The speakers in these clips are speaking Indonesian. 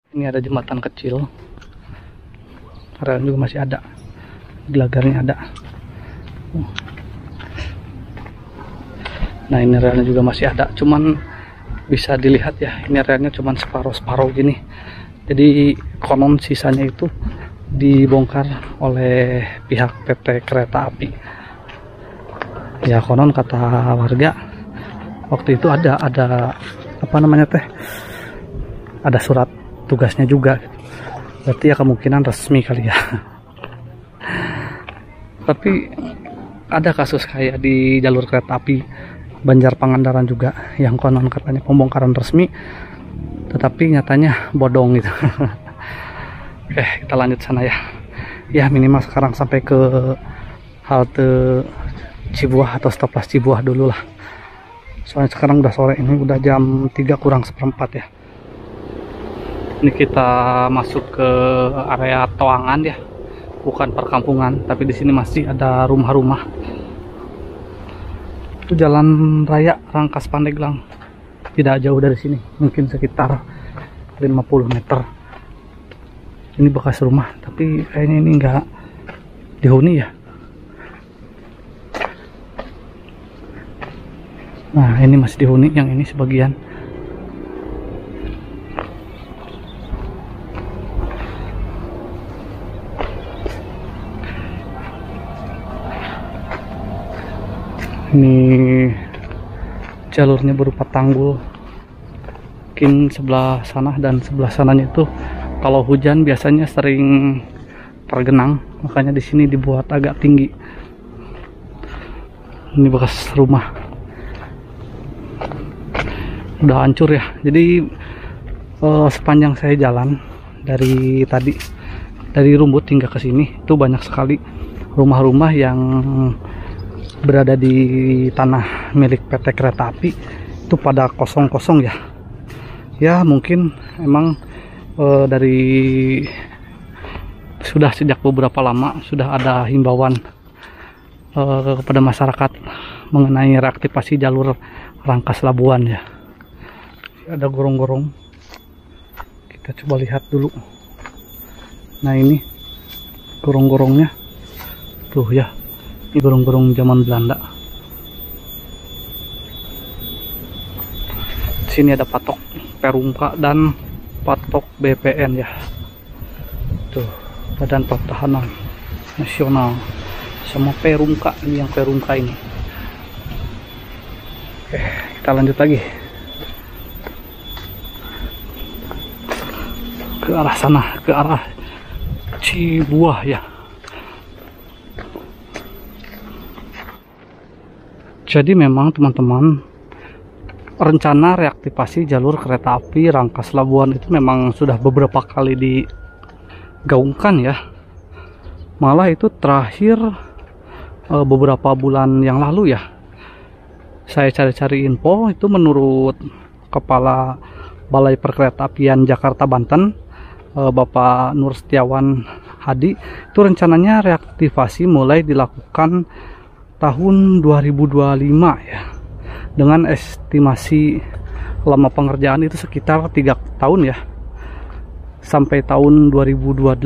Ini ada jembatan kecil, rel juga masih ada, gelagarnya ada. Nah ini relnya juga masih ada, cuman bisa dilihat ya, ini relnya cuman separuh-separuh gini. Jadi konon sisanya itu dibongkar oleh pihak PT Kereta Api. Ya konon kata warga waktu itu ada apa namanya teh, ada surat tugasnya juga. Berarti ya kemungkinan resmi kali ya. Tapi ada kasus kayak di jalur kereta api Banjar Pangandaran juga yang konon katanya pembongkaran resmi, tetapi nyatanya bodong gitu. Oke, kita lanjut sana ya. Ya minimal sekarang sampai ke halte Cibuah atau stoplas Cibuah dulu lah. Soalnya sekarang udah sore, ini udah jam 3 kurang seperempat ya. Ini kita masuk ke area Toangan ya, bukan perkampungan, tapi di sini masih ada rumah-rumah. Itu jalan raya Rangkas Pandeglang, tidak jauh dari sini, mungkin sekitar 50 meter. Ini bekas rumah, tapi kayaknya ini enggak dihuni ya. Nah ini masih dihuni, yang ini sebagian. Ini jalurnya berupa tanggul. Mungkin sebelah sana dan sebelah sananya itu kalau hujan biasanya sering tergenang, makanya di sini dibuat agak tinggi. Ini bekas rumah, udah hancur ya. Jadi sepanjang saya jalan dari tadi, dari Rumbut hingga ke sini itu banyak sekali rumah-rumah yang berada di tanah milik PT Kereta Api itu pada kosong-kosong ya. Ya mungkin emang dari sudah sejak beberapa lama sudah ada himbauan kepada masyarakat mengenai reaktivasi jalur Rangkas Labuan ya. Ada gorong-gorong, kita coba lihat dulu. Nah ini gorong-gorongnya tuh ya, ini gorong-gorong zaman Belanda. Di sini ada patok Perumka dan patok BPN ya. Tuh, Badan Pertahanan Nasional sama Perumka, ini yang Perumka ini. Oke, kita lanjut lagi ke arah sana, ke arah Cibuah ya. Jadi memang teman-teman, rencana reaktivasi jalur kereta api Rangkas Labuan itu memang sudah beberapa kali digaungkan ya. Malah itu terakhir beberapa bulan yang lalu ya. Saya cari-cari info, itu menurut Kepala Balai Perkeretaapian Jakarta Banten, Bapak Nur Setiawan Hadi, itu rencananya reaktivasi mulai dilakukan tahun 2025 ya. Dengan estimasi lama pengerjaan itu sekitar 3 tahun ya, sampai tahun 2028.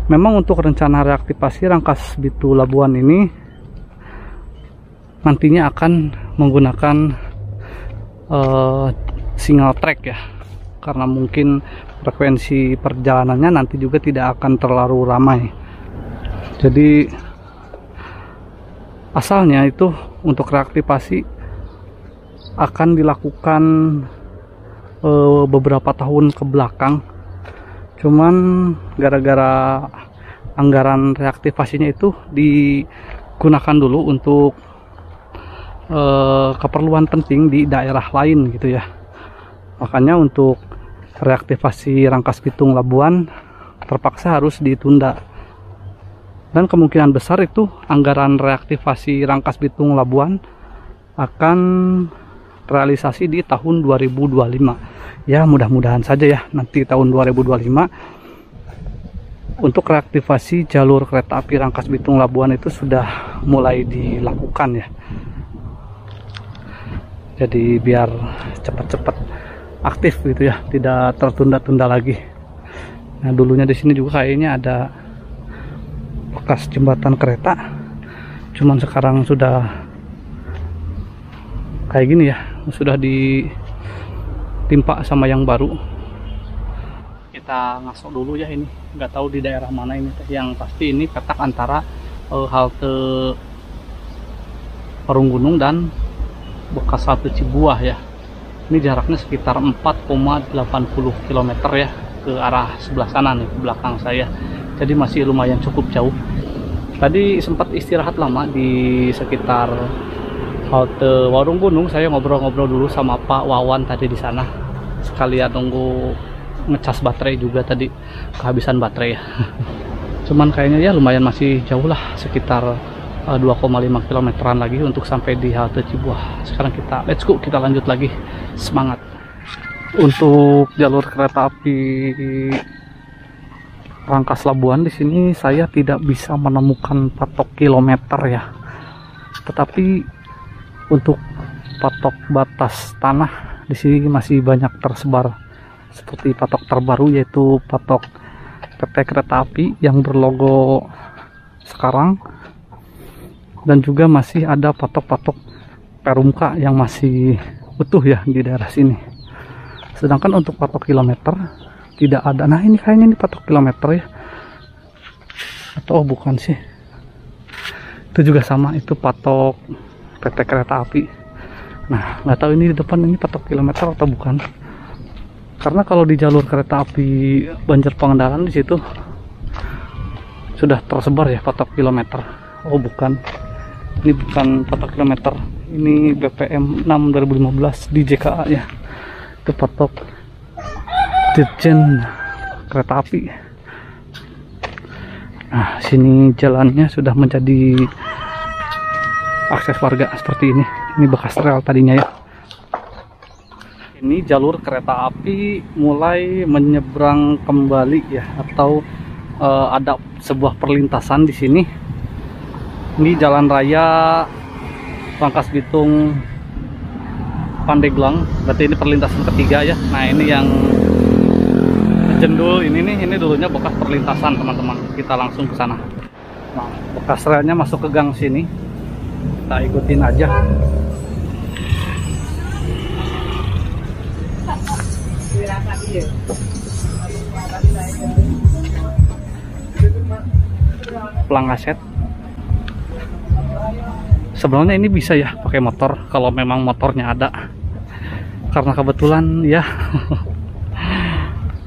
Memang untuk rencana reaktivasi Rangkas Bitung Labuan ini nantinya akan menggunakan single track ya, karena mungkin frekuensi perjalanannya nanti juga tidak akan terlalu ramai. Jadi asalnya itu untuk reaktivasi akan dilakukan beberapa tahun ke belakang, cuman gara-gara anggaran reaktivasinya itu digunakan dulu untuk keperluan penting di daerah lain gitu ya. Makanya untuk reaktivasi Rangkas Bitung Labuan terpaksa harus ditunda. Dan kemungkinan besar itu anggaran reaktivasi Rangkas Bitung Labuan akan realisasi di tahun 2025. Ya mudah-mudahan saja ya, nanti tahun 2025 untuk reaktivasi jalur kereta api Rangkas Bitung Labuan itu sudah mulai dilakukan ya. Jadi biar cepat-cepat aktif gitu ya, tidak tertunda-tunda lagi. Nah, dulunya di sini juga kayaknya ada bekas jembatan kereta, cuman sekarang sudah kayak gini ya, sudah ditimpa sama yang baru. Kita ngasok dulu ya, ini nggak tahu di daerah mana ini, yang pasti ini petak antara halte Parung Gunung dan bekas halte Cibuah ya. Ini jaraknya sekitar 4,80 km ya ke arah sebelah sana nih, ke belakang saya. Jadi masih lumayan cukup jauh. Tadi sempat istirahat lama di sekitar halte Warung Gunung. Saya ngobrol-ngobrol dulu sama Pak Wawan tadi di sana. Sekalian nunggu ngecas baterai juga, tadi kehabisan baterai ya. Cuman kayaknya ya lumayan masih jauh lah, sekitar 2,5 kilometeran lagi untuk sampai di halte Cibuah. Sekarang kita let's go, kita lanjut lagi, semangat. Untuk jalur kereta api Rangkas Labuan di sini saya tidak bisa menemukan patok kilometer ya, tetapi untuk patok batas tanah di sini masih banyak tersebar, seperti patok terbaru yaitu patok PT Kereta Api yang berlogo sekarang, dan juga masih ada patok-patok Perumka yang masih utuh ya di daerah sini. Sedangkan untuk patok kilometer tidak ada. Nah, ini kayaknya ini patok kilometer ya, atau bukan sih, itu juga sama, itu patok PT Kereta Api. Nah, nggak tahu ini di depan ini patok kilometer atau bukan, karena kalau di jalur kereta api Banjar Pangandaran di situ sudah tersebar ya patok kilometer. Oh bukan, ini bukan patok kilometer, ini BPM 6 2015 di JKA ya, itu patok Dirjen Kereta Api. Nah, sini jalannya sudah menjadi akses warga seperti ini. Ini bekas rel tadinya ya. Ini jalur kereta api mulai menyeberang kembali ya, atau ada sebuah perlintasan di sini. Ini jalan raya Rangkas Bitung Pandeglang, berarti ini perlintasan ketiga ya. Nah, ini yang jendul ini nih, ini dulunya bekas perlintasan teman-teman. Kita langsung ke sana. Nah, bekas relnya masuk ke gang sini. Kita ikutin aja. Pelangaset. Sebenarnya ini bisa ya pakai motor kalau memang motornya ada, karena kebetulan ya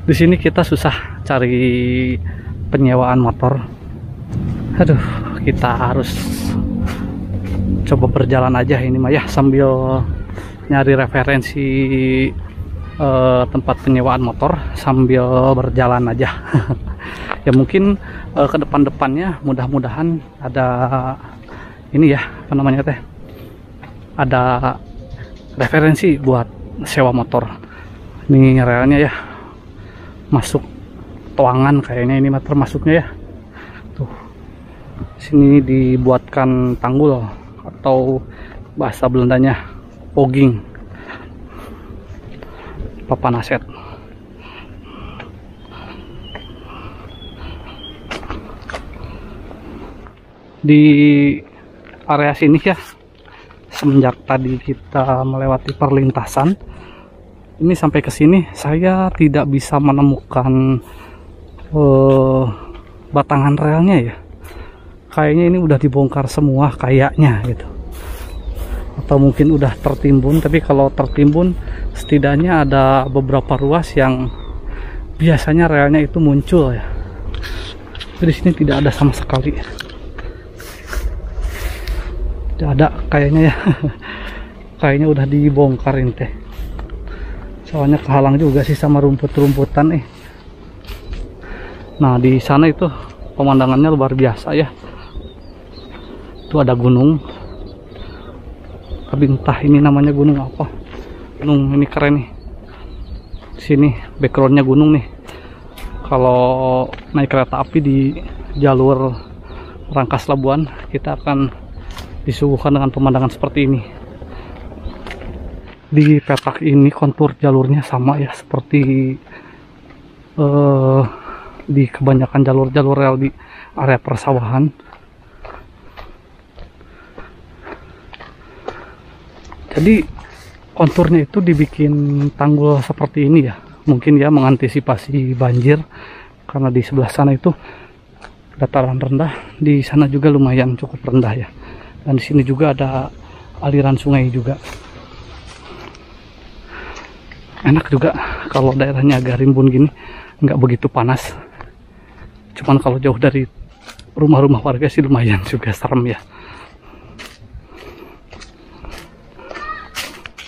di sini kita susah cari penyewaan motor. Aduh, kita harus coba berjalan aja ini mah ya, sambil nyari referensi tempat penyewaan motor sambil berjalan aja. Ya mungkin ke depan-depannya mudah-mudahan ada ini ya, apa namanya teh, ada referensi buat sewa motor. Ini relnya ya masuk Toangan kayaknya, ini termasuknya ya. Tuh, sini dibuatkan tanggul atau bahasa Belandanya pogging, papan aset. Di area sini ya, semenjak tadi kita melewati perlintasan ini sampai ke sini, saya tidak bisa menemukan batangan relnya ya. Kayaknya ini udah dibongkar semua kayaknya gitu, atau mungkin udah tertimbun. Tapi kalau tertimbun setidaknya ada beberapa ruas yang biasanya relnya itu muncul ya. Di sini tidak ada sama sekali. Tidak ada kayaknya ya. Kayaknya udah dibongkarin teh. Soalnya kehalang juga sih sama rumput-rumputan nih. Nah, di sana itu pemandangannya luar biasa ya. Itu ada gunung. Tapi entah ini namanya gunung apa. Gunung ini keren nih. Di sini backgroundnya gunung nih. Kalau naik kereta api di jalur Rangkas Labuan, kita akan disuguhkan dengan pemandangan seperti ini. di petak ini kontur jalurnya sama ya seperti di kebanyakan jalur-jalur rel di area persawahan. Jadi konturnya itu dibikin tanggul seperti ini ya, mungkin ya mengantisipasi banjir karena di sebelah sana itu dataran rendah, di sana juga lumayan cukup rendah ya, dan di sini juga ada aliran sungai juga. Enak juga kalau daerahnya agak rimbun gini, nggak begitu panas. Cuman kalau jauh dari rumah-rumah warga sih lumayan juga serem ya.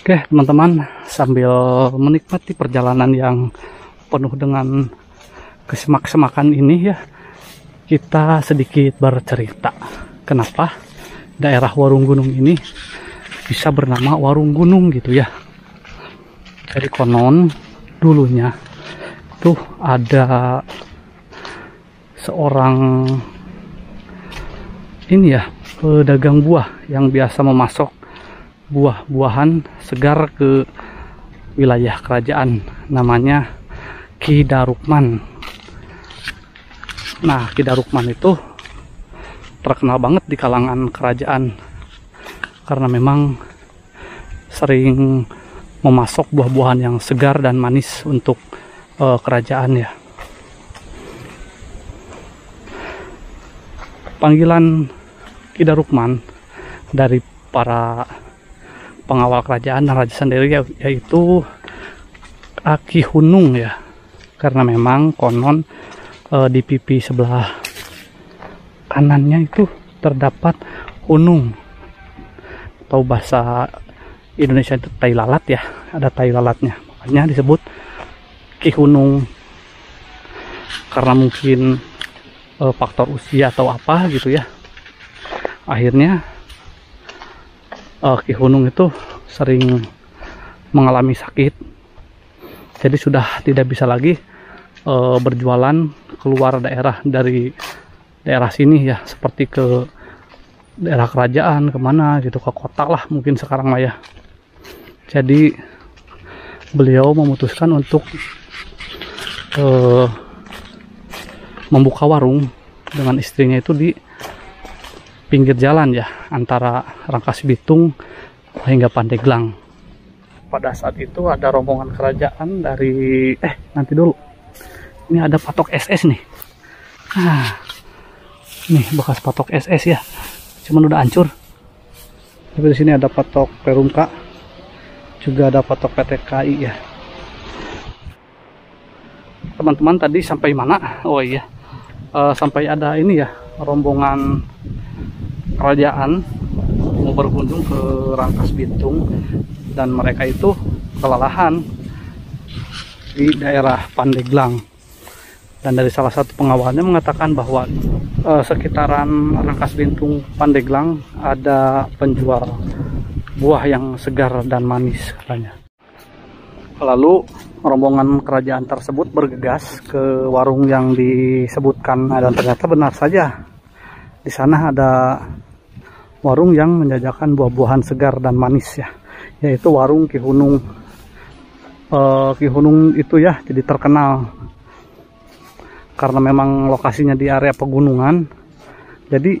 Oke teman-teman, sambil menikmati perjalanan yang penuh dengan kesemak-semakan ini ya, kita sedikit bercerita kenapa daerah Warung Gunung ini bisa bernama Warung Gunung gitu ya. Jadi konon dulunya tuh ada seorang ini ya, pedagang buah yang biasa memasok buah-buahan segar ke wilayah kerajaan, namanya Ki Darukman. Nah, Ki Darukman itu terkenal banget di kalangan kerajaan karena memang sering memasok buah-buahan yang segar dan manis untuk kerajaan ya. Panggilan Ki Darukman dari para pengawal kerajaan dan raja sendiri yaitu Aki Hunung ya, karena memang konon di pipi sebelah kanannya itu terdapat hunung, atau bahasa Indonesia itu tai lalat ya, ada tai lalatnya, makanya disebut Ki Hunung. Karena mungkin faktor usia atau apa gitu ya, akhirnya Ki Hunung itu sering mengalami sakit, jadi sudah tidak bisa lagi berjualan keluar daerah dari daerah sini ya, seperti ke daerah kerajaan kemana gitu, ke kota lah mungkin sekarang mah ya. Jadi beliau memutuskan untuk membuka warung dengan istrinya itu di pinggir jalan ya, antara Rangkas Bitung hingga Pandeglang. Pada saat itu ada rombongan kerajaan dari nanti dulu, ini ada patok SS nih. Nah, nih bekas patok SS ya, cuman udah hancur. Tapi di sini ada patok Perumka, juga ada patok PT KAI ya. Teman-teman tadi sampai mana? Oh iya, sampai ada ini ya, rombongan kerajaan mau berkunjung ke Rangkas Bitung, dan mereka itu kelelahan di daerah Pandeglang. Dan dari salah satu pengawalnya mengatakan bahwa sekitaran Rangkas Bitung Pandeglang ada penjual buah yang segar dan manis katanya. Lalu rombongan kerajaan tersebut bergegas ke warung yang disebutkan, dan ternyata benar saja di sana ada warung yang menjajakan buah-buahan segar dan manis ya, yaitu warung Ki Hunung. Ki Hunung itu ya jadi terkenal karena memang lokasinya di area pegunungan, jadi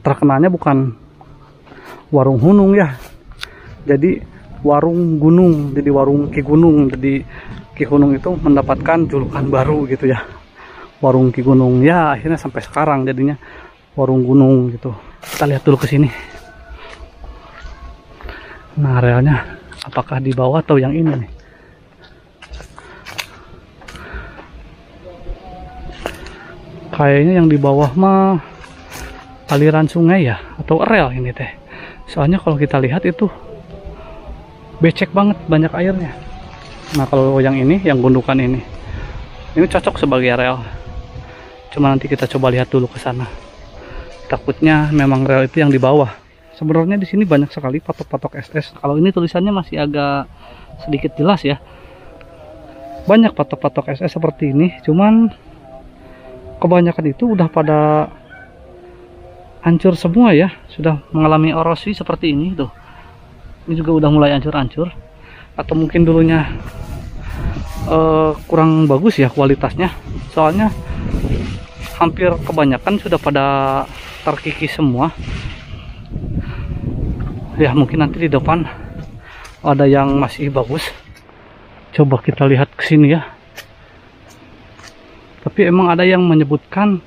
terkenalnya bukan warung Hunung ya, jadi warung gunung, jadi warung Ki Gunung. Jadi Ki Hunung itu mendapatkan julukan baru gitu ya, warung Ki Gunung ya, akhirnya sampai sekarang jadinya warung gunung gitu. Kita lihat dulu ke sini. Nah, relnya apakah di bawah atau yang ini nih? Kayaknya yang di bawah mah aliran sungai ya, atau rel ini teh. Soalnya kalau kita lihat itu becek banget, banyak airnya. Nah, kalau yang ini, yang gundukan ini cocok sebagai rel. Cuma nanti kita coba lihat dulu ke sana. Takutnya memang rel itu yang di bawah. Sebenarnya di sini banyak sekali patok-patok SS. Kalau ini tulisannya masih agak sedikit jelas ya. Banyak patok-patok SS seperti ini, cuman kebanyakan itu udah pada hancur semua ya, sudah mengalami erosi seperti ini tuh. Ini juga udah mulai hancur-hancur. atau mungkin dulunya kurang bagus ya kualitasnya, soalnya hampir kebanyakan sudah pada terkikis semua ya. Mungkin nanti di depan ada yang masih bagus, coba kita lihat ke sini ya. Tapi emang ada yang menyebutkan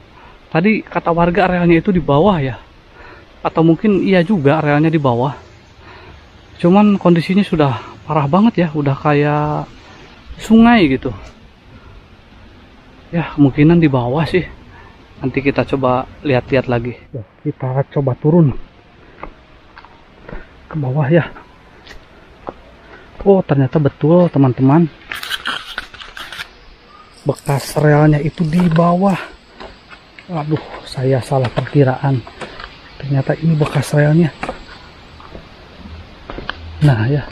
tadi, kata warga arealnya itu di bawah ya, atau mungkin iya juga arealnya di bawah, cuman kondisinya sudah parah banget ya, udah kayak sungai gitu ya. Kemungkinan di bawah sih, nanti kita coba lihat-lihat lagi. Kita coba turun ke bawah ya. Oh, ternyata betul teman-teman, bekas relnya itu di bawah. Aduh, saya salah perkiraan, ternyata ini bekas relnya. Nah ya,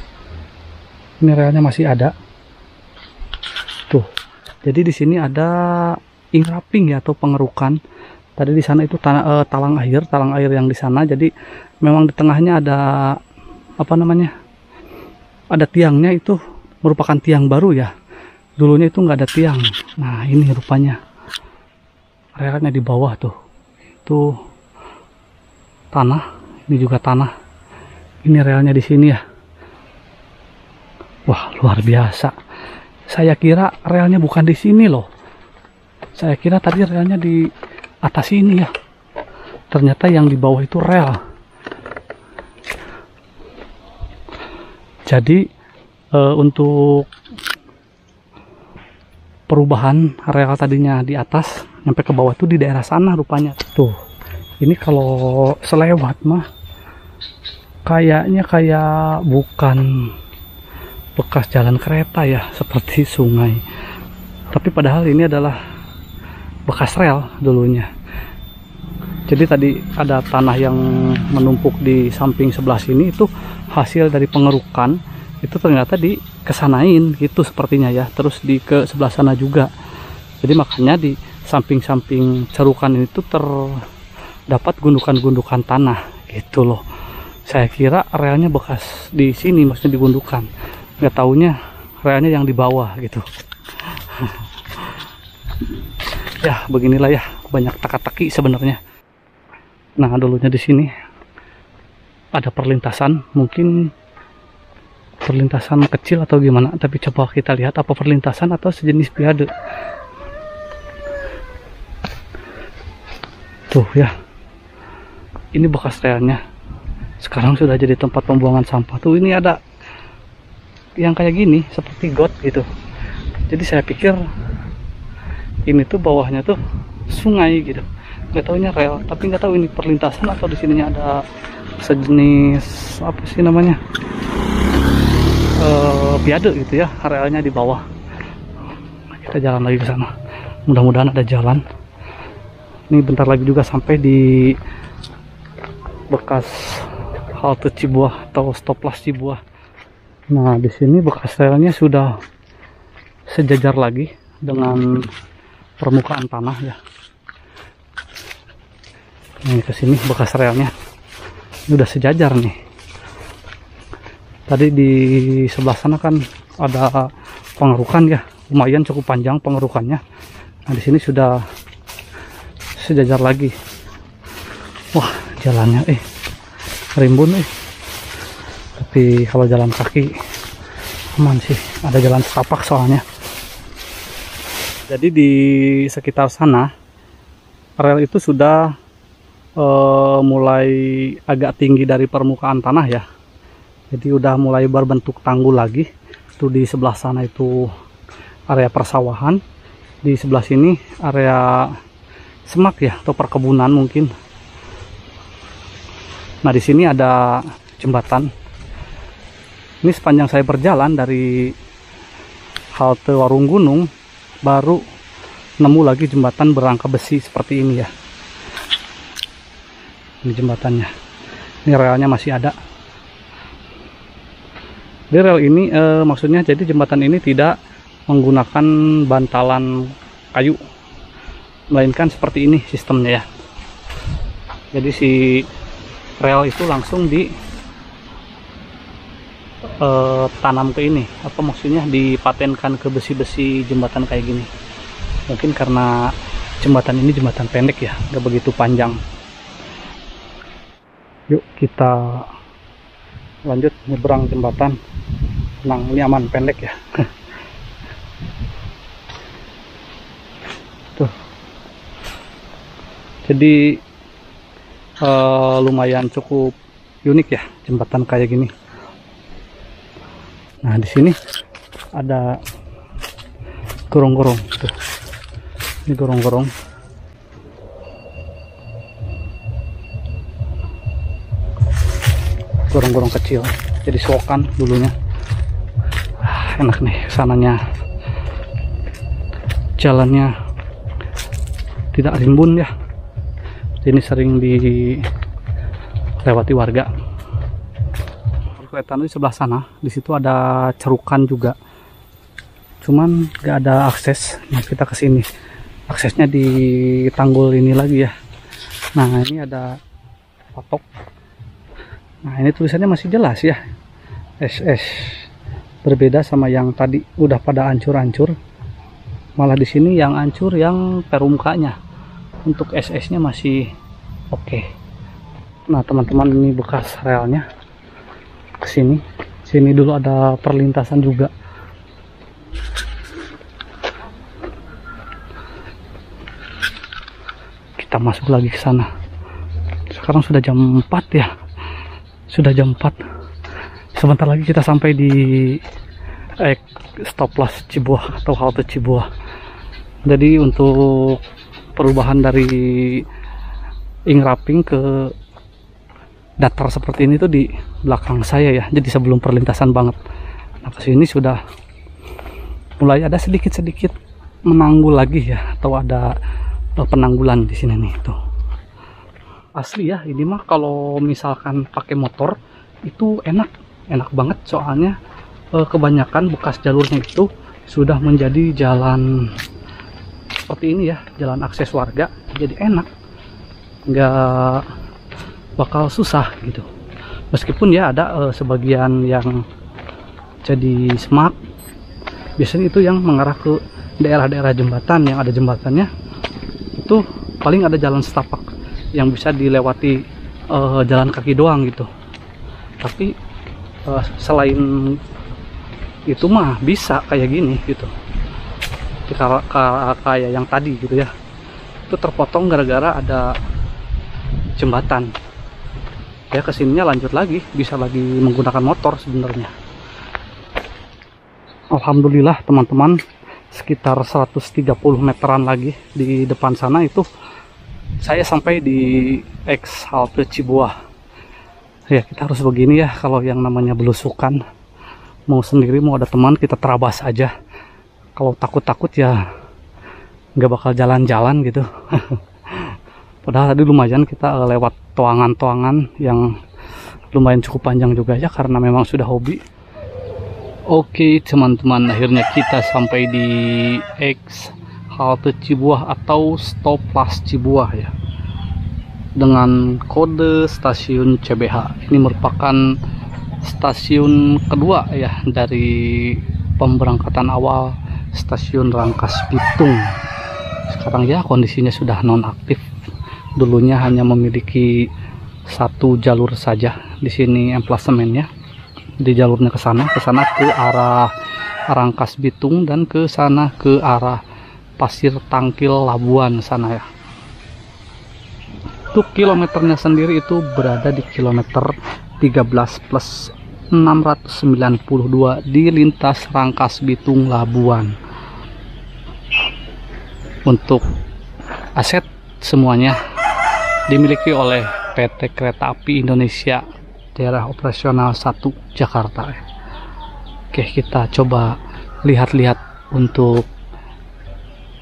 ini relnya masih ada tuh. Jadi di sini ada ingraping ya, atau pengerukan. Tadi di sana itu talang air yang di sana. Jadi memang di tengahnya ada apa namanya, ada tiangnya, itu merupakan tiang baru ya. Dulunya itu nggak ada tiang. Nah ini rupanya relnya di bawah tuh. Itu tanah, ini juga tanah. Ini relnya di sini ya. Wah, luar biasa. Saya kira relnya bukan di sini loh. Saya kira tadi relnya di atas ini ya. Ternyata yang di bawah itu rel. Jadi untuk perubahan rel tadinya di atas sampai ke bawah tuh di daerah sana rupanya. Tuh, ini kalau selewat mah kayaknya kayak bukan bekas jalan kereta ya, seperti sungai. Tapi padahal ini adalah bekas rel dulunya. Jadi tadi ada tanah yang menumpuk di samping sebelah sini, itu hasil dari pengerukan. Itu ternyata dikesanain gitu sepertinya ya, terus ke sebelah sana juga. Jadi makanya di samping-samping cerukan itu terdapat gundukan-gundukan tanah gitu loh. Saya kira relnya bekas di sini, maksudnya digundukan. Nggak taunya relnya yang di bawah gitu. Ya beginilah ya, banyak teka-teki sebenarnya. Nah dulunya di sini ada perlintasan, mungkin perlintasan kecil atau gimana, tapi coba kita lihat apa perlintasan atau sejenis piade. Tuh ya, ini bekas relnya. Sekarang sudah jadi tempat pembuangan sampah. Tuh ini ada yang kayak gini, seperti got gitu. Jadi saya pikir ini tuh bawahnya tuh sungai gitu. Nggak taunya rel, tapi nggak tahu ini perlintasan atau di sininya ada sejenis apa sih namanya, piade gitu ya, relnya di bawah. Kita jalan lagi ke sana, mudah-mudahan ada jalan. Ini bentar lagi juga sampai di bekas halte Cibuah atau stoplas Cibuah. Nah di sini bekas relnya sudah sejajar lagi dengan permukaan tanah ya. Ini ke sini bekas relnya ini udah sejajar nih. Tadi di sebelah sana kan ada pengerukan ya, lumayan cukup panjang pengerukannya. Nah di sini sudah sejajar lagi. Wah jalannya rimbun tapi kalau jalan kaki aman sih, ada jalan setapak soalnya. Jadi di sekitar sana rel itu sudah mulai agak tinggi dari permukaan tanah ya. Jadi udah mulai berbentuk tanggul lagi. Itu di sebelah sana itu area persawahan, di sebelah sini area semak ya atau perkebunan mungkin. Nah di sini ada jembatan. Ini sepanjang saya berjalan dari halte Warung Gunung baru nemu lagi jembatan berangka besi seperti ini ya. Ini jembatannya. Ini relnya masih ada. Di rel ini maksudnya jadi jembatan ini tidak menggunakan bantalan kayu, melainkan seperti ini sistemnya ya. Jadi si rel itu langsung tanam ke ini, apa maksudnya dipatenkan ke besi-besi jembatan kayak gini. Mungkin karena jembatan ini jembatan pendek ya, nggak begitu panjang. Yuk kita lanjut nyebrang jembatan. Tenang, ini aman, pendek ya. Tuh. Jadi lumayan cukup unik ya jembatan kayak gini. Nah, di sini ada gorong-gorong tuh. Ini gorong-gorong. Gorong-gorong kecil. Jadi selokan dulunya. Enak nih sananya. Jalannya tidak rimbun ya. Ini sering dilewati warga. Kelihatan di sebelah sana, di situ ada cerukan juga. Cuman nggak ada akses. Nah, kita ke sini. Aksesnya di tanggul ini lagi ya. Nah, ini ada patok. Nah, ini tulisannya masih jelas ya. SS. Berbeda sama yang tadi udah pada hancur-hancur. Malah di sini yang hancur yang perumkanya. Untuk SS-nya masih oke. Nah, teman-teman, ini bekas relnya. Kesini, sini dulu ada perlintasan juga. Kita masuk lagi ke sana. Sekarang sudah jam 4 ya. Sudah jam 4. Sebentar lagi kita sampai di Stoplas Cibuah atau halte Cibuah. Jadi untuk perubahan dari Ingraping ke datar seperti ini tuh di belakang saya ya, jadi sebelum perlintasan banget. Nah, kesini sudah mulai ada sedikit-sedikit menanggul lagi ya, atau ada penanggulan di sini nih tuh. Asli ya, ini mah kalau misalkan pakai motor itu enak banget, soalnya kebanyakan bekas jalurnya itu sudah menjadi jalan seperti ini ya, jalan akses warga, jadi enak, nggak bakal susah gitu. Meskipun ya ada sebagian yang jadi semak, biasanya itu yang mengarah ke daerah-daerah jembatan yang ada jembatannya, itu paling ada jalan setapak yang bisa dilewati jalan kaki doang gitu. Tapi selain itu mah bisa kayak gini gitu, kayak yang tadi gitu ya, itu terpotong gara-gara ada jembatan ya. Kesininya lanjut lagi, bisa lagi menggunakan motor sebenarnya. Alhamdulillah teman-teman, sekitar 130 meteran lagi di depan sana itu saya sampai di X halte Cibuah ya. Kita harus begini ya, kalau yang namanya belusukan, mau sendiri mau ada teman, kita terabas aja. Kalau takut-takut ya nggak bakal jalan-jalan gitu. Padahal tadi lumayan kita lewat toangan-toangan yang lumayan cukup panjang juga ya, karena memang sudah hobi. Oke teman-teman, akhirnya kita sampai di X halte Cibuah atau Stoplas Cibuah ya, dengan kode stasiun CBH. Ini merupakan stasiun kedua ya dari pemberangkatan awal stasiun Rangkas Bitung. Sekarang ya kondisinya sudah nonaktif. Dulunya hanya memiliki satu jalur saja. Di sini emplasemennya di jalurnya ke sana ke arah Rangkas Bitung, dan ke sana ke arah Pasir Tangkil Labuan sana ya. Untuk kilometernya sendiri itu berada di kilometer 13+692 di lintas Rangkas Bitung Labuan. Untuk aset semuanya dimiliki oleh PT Kereta Api Indonesia Daerah Operasional 1 Jakarta. Oke, kita coba lihat-lihat untuk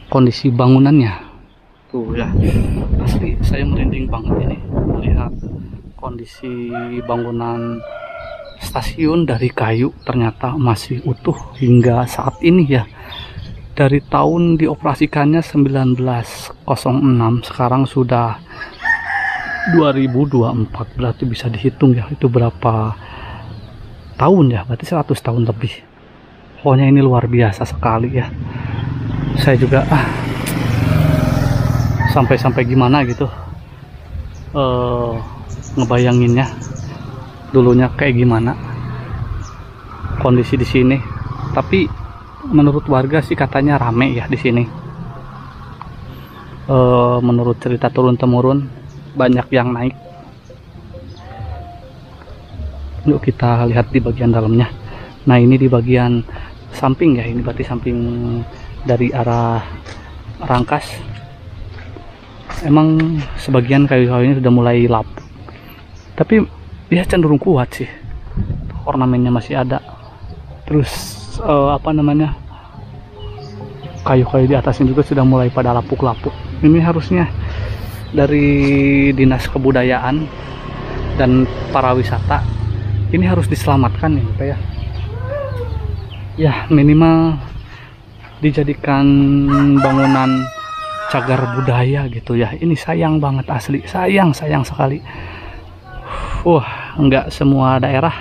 kondisi bangunannya. Tuh ya, asli saya merinding banget ini melihat kondisi bangunan stasiun dari kayu, ternyata masih utuh hingga saat ini ya. Dari tahun dioperasikannya 1906, sekarang sudah 2024, berarti bisa dihitung ya itu berapa tahun ya, berarti 100 tahun lebih. Pokoknya ini luar biasa sekali ya. Saya juga sampai gimana gitu ngebayanginnya dulunya kayak gimana kondisi di sini. Tapi menurut warga sih katanya rame ya di sini. Menurut cerita turun temurun banyak yang naik. Yuk kita lihat di bagian dalamnya. Nah ini di bagian samping ya, ini berarti samping dari arah Rangkas. Emang sebagian kayu-kayunya sudah mulai lap, tapi dia cenderung kuat sih, ornamennya masih ada. Terus apa namanya, kayu-kayu di atasnya juga sudah mulai pada lapuk-lapuk. Ini harusnya dari Dinas Kebudayaan dan para wisata ini harus diselamatkan nih Pak ya. Ya minimal dijadikan bangunan cagar budaya gitu ya. Ini sayang banget asli, sayang sekali. Nggak semua daerah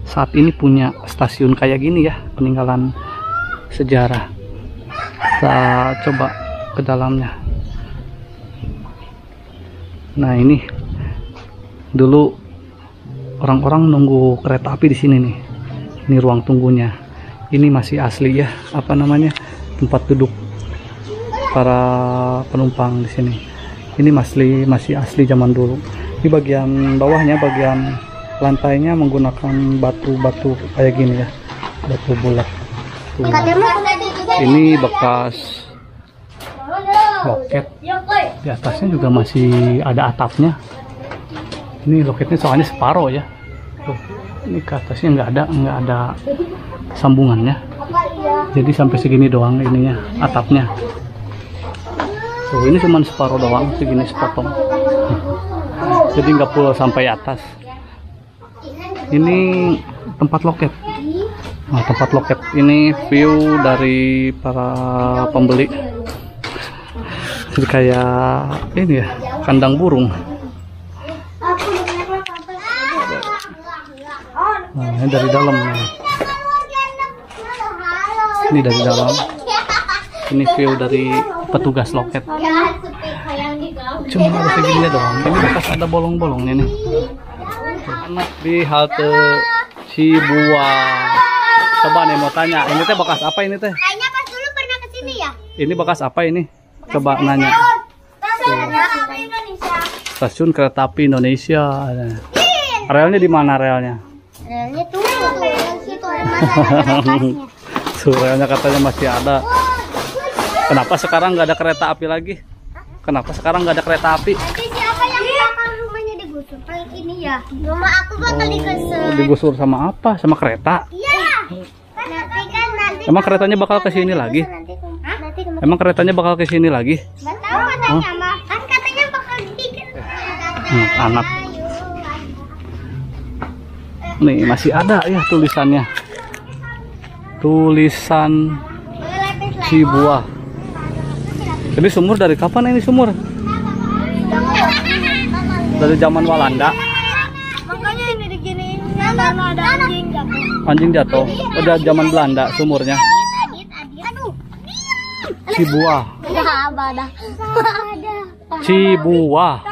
saat ini punya stasiun kayak gini ya, peninggalan sejarah. Kita coba ke dalamnya. Nah ini dulu orang-orang nunggu kereta api di sini nih. Ini ruang tunggunya. Ini masih asli ya, apa namanya, tempat duduk para penumpang di sini. Ini masih asli zaman dulu. Di bagian bawahnya, bagian lantainya menggunakan batu-batu kayak gini ya, batu bulat. Tuh. Ini bekas loket. Di atasnya juga masih ada atapnya. Ini loketnya soalnya separuh ya. Tuh, ini ke atasnya nggak ada sambungannya. Jadi sampai segini doang ininya, atapnya. Tuh, ini cuma separuh doang, segini sepotong. Jadi nggak perlu sampai atas. Ini tempat loket. Nah, tempat loket ini view dari para pembeli. Jadi kayak ini ya, kandang burung. Nah, ini dari dalam nih. Ini dari dalam. Ini view dari petugas loket. Cuma ada segini doang. Ini bekas ada bolong-bolongnya nih. Anak di halte Cibuah. Coba nih mau tanya, ini teh bekas apa ini teh? Kayaknya pas dulu pernah kesini ya. Ini bekas apa ini? Coba nanya. Stasiun Kereta Api Indonesia. Relnya di mana relnya? Relnya tuh situ masih Tuh, relnya katanya masih ada. Kenapa sekarang nggak ada kereta api lagi? Kenapa sekarang nggak ada kereta api? Nanti siapa yang belakang rumahnya digusur? Paling ini ya. Rumah aku bakal digusur. Digusur sama apa? Sama kereta? Iya. Nanti Emang keretanya bakal ke sini lagi? Emang keretanya bakal ke sini lagi? Nggak tahu katanya mah. Kan katanya bakal bikin. Anak. Nih masih ada ya tulisannya. Tulisan Cibuah. Ini sumur dari kapan ini sumur? Dari zaman Walanda. Makanya ini diginiin karena ada anjing jatuh. Anjing jatuh. Udah zaman Belanda sumurnya. Aduh. Cibuah. Cibuah.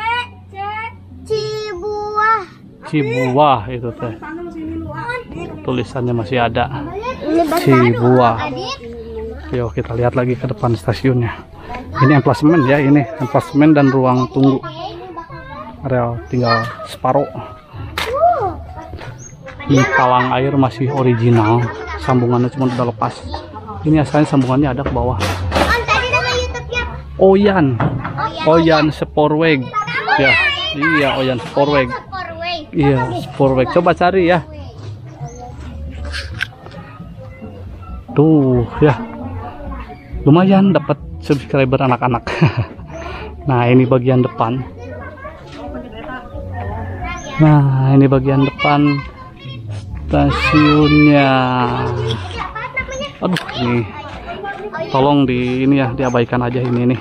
Cibuah. Cibuah itu teh. Tulisannya masih ada. Cibuah. Yuk kita lihat lagi ke depan stasiunnya. Ini emplasemen ya, ini emplasemen dan ruang tunggu. Rel tinggal separuh. Ini palang air masih original, sambungannya cuma udah lepas. Ini asalnya sambungannya ada ke bawah. Oyan Sporweg. Ya, iya Oyan Sporweg. Iya, Sporweg. Coba cari ya. Tuh ya, lumayan dapat subscriber anak-anak. Nah ini bagian depan. Nah ini bagian depan stasiunnya. Aduh ini tolong ini ya diabaikan aja ini nih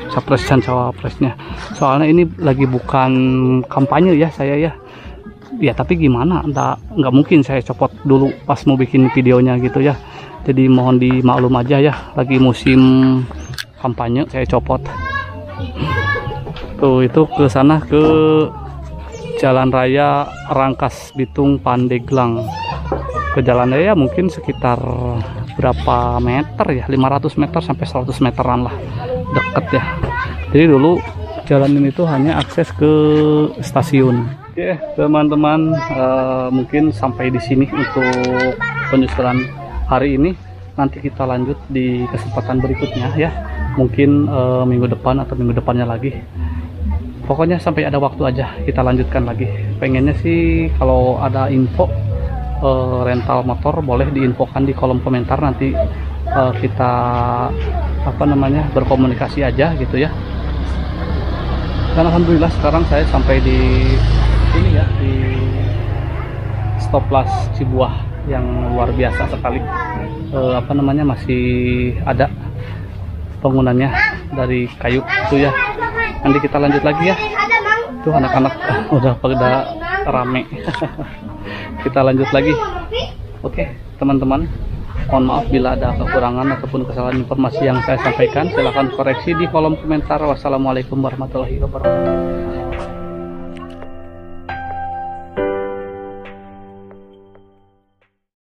capres dan cawapresnya. Soalnya ini lagi bukan kampanye ya saya ya. ya tapi gimana, nggak mungkin saya copot dulu pas mau bikin videonya gitu ya. Jadi mohon dimaklum aja ya, lagi musim kampanye saya copot. Tuh itu ke sana ke Jalan Raya Rangkas Bitung Pandeglang. Ke jalan raya mungkin sekitar berapa meter ya, 500 meter sampai 100 meteran lah, deket ya. Jadi dulu jalan ini tuh hanya akses ke stasiun. Oke teman-teman, mungkin sampai di sini untuk penyusuran hari ini. Nanti kita lanjut di kesempatan berikutnya ya, mungkin minggu depan atau minggu depannya lagi. Pokoknya sampai ada waktu aja kita lanjutkan lagi. Pengennya sih kalau ada info rental motor boleh diinfokan di kolom komentar, nanti kita berkomunikasi aja gitu ya. Dan alhamdulillah sekarang saya sampai di sini ya, di Stoplas Cibuah yang luar biasa sekali. Masih ada bangunannya dari kayu itu ya. Nanti kita lanjut lagi ya. Tuh anak-anak udah pada rame. Kita lanjut lagi. Oke teman-teman, mohon maaf bila ada kekurangan ataupun kesalahan informasi yang saya sampaikan. Silahkan koreksi di kolom komentar. Wassalamualaikum warahmatullahi wabarakatuh.